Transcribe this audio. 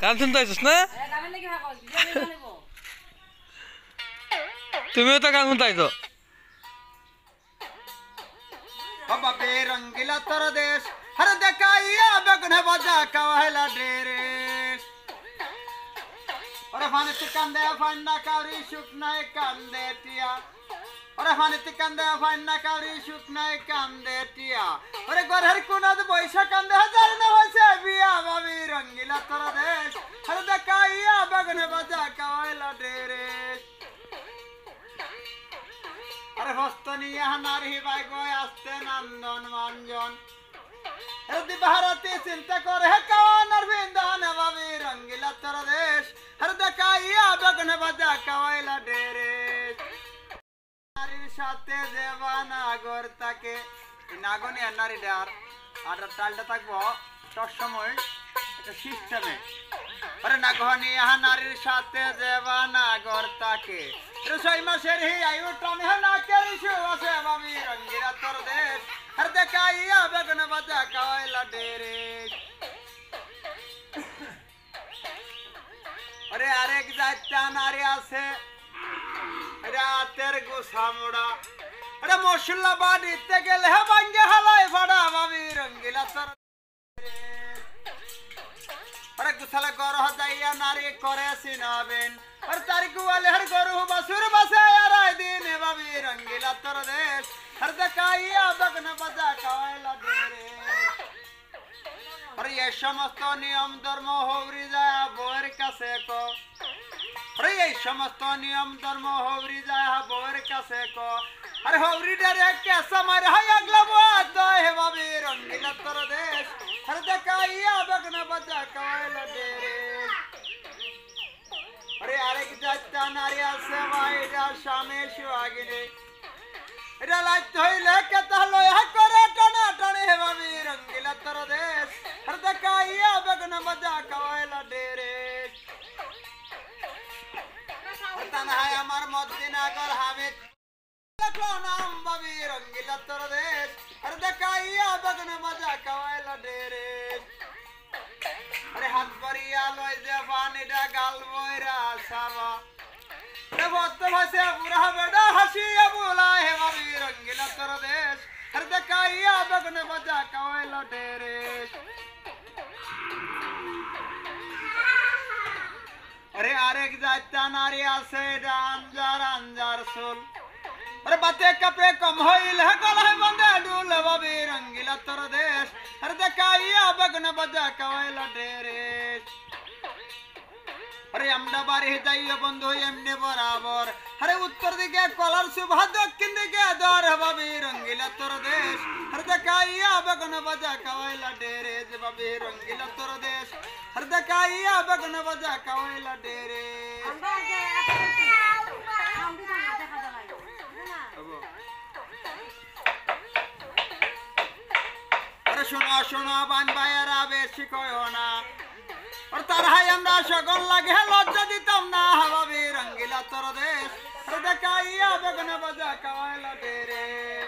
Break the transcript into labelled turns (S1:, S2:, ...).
S1: গান শুনতে আইছিস না? তুমিও তো গান শুনতে আইছো।
S2: বাবা রঙ্গিলা তোর দেশ হর দেখাইয়া বেগুনে বাজা কাওয়াইলা ডেরেস ওরে ফানিতে কান্দে ফান্না কাউরি শুকনায় কান্দে টিয়া ওরে ফানিতে কান্দে ফান্না কাউরি শুকনায় কান্দে টিয়া ওরে ঘরের কোনাদ বৈশা কান্দে হাজার না হইছে বিয়া বাবি রঙ্গিলা তোর দেশ হর দেখাইয়া বেগুনে বাজা কাওয়াইলা ডেরেস আরে হস্তনি নারী বাই গয় আসতে নন্দন মঞ্জন এদি ভারতে চিন্তা করে কাওয়ানার বিন্দান বাবি রঙ্গিলা তোর দেশ হর দেখাইয়া বেগুনে বাজা কাওয়াইলা ডেরেস নারীর সাথে দেবানা গর তাকে নাগনি আর নারী ডার আর টালটা থাকবো সব সময় একটা সিস্টেমে আরে নাগনি নারীর সাথে দেবানা গর তাকে রসই মাসের হি আয়ু টানে না কেরিশু আছে বাবি রঙ্গিলা তোর দেশ হর দেখাইয়া বেগুনে বাজা কাওয়াইলা ডেরেস আরে আরেক জাতটা নারী আছে রাতের গোসা মোড়া আরে মশলা বাড়িতে গেলে ভাঙ্গে হালাই ফাড়া বাবি রঙ্গিলা তোর আরে গুছালে গরহ যাইয়া নারী করে সিনাবেন আর তার গুয়ালে হর গরু বাসুর বাসে আড়াই দিন বাবি রঙ্গিলা তোর দেশ হর দেখাইয়া বেগুনে বাজা কাওয়াইলা ডেরেস আরে এই সমস্ত নিয়ম ধর্ম হৌরি যায় বউয়ের কাছে কো আরে এই সমস্ত নিয়ম ধর্ম হৌরি যায় বউয়ের কাছে কো আরে হৌরি ডারে কেসা মারে হাই আগলা বাত হে বাবি রঙ্গিলা তোর দেশ হর দেখাইয়া বেগুনে বাজা কাওয়াইলা ডেরেস আরে আরেক জাতটা নারী আছে ভাইরা স্বামী সুহাগিনী এটা লাইতে হইলে কেতা লয়া করে টানা টানে হে বাবি রঙ্গিলা তোর দেশ হর দেখাইয়া বেগুনে বাজা কাওয়াইলা ডেরেস তানহাই আমার মদিনাগর হামিদ দেখো নাম বাবি রঙ্গিলা তোর দেশ হর দেখাইয়া বেগুনে বাজা কাওয়াইলা ডেরেস আরে হাত ভরিয়া লই যে পানিটা গাল বইরা সাবা রে বত ভাসে বুড়া বেড়া হাসিয়া বুলা হে বাবি রঙ্গিলা তোর দেশ হর দেখাইয়া বেগুনে বাজা কাওয়াইলা ডেরেস আরে আরেক জাতটা নারী আছে আঞ্জার আঞ্জার চুল আরে বাতে কাপড়ে কম হইল গলায় বাঁধে ডুল বাবি রঙ্গিলা তোর দেশ হর দেখাইয়া বেগুনে বাজা কাওয়াইলা ডেরেস আরে আমরা বাড়ি যাইয়া বন্ধু এমনি বরাবর আরে উত্তর দিকে কলার সুভা দক্ষিণ দিকে দর বাবি রঙ্গিলা তোর দেশ হর দেখাইয়া বেগুনে বাজা কাওয়াইলা ডেরেস বাবি রঙ্গিলা তোর দেশ হর দেখাইয়া বেগুনে বাজা কাওয়াইলা ডেরেস আরে শোনো শোনো বান ভাইয়েরা বেশি কয়ো না আর তার হাই আমরা সকল লাগে লজ্জা দিতাম না বাবি রঙ্গিলা তোর দেশ দেখাইয়া বেগুনে বাজা কাওয়াইলা ডেরেস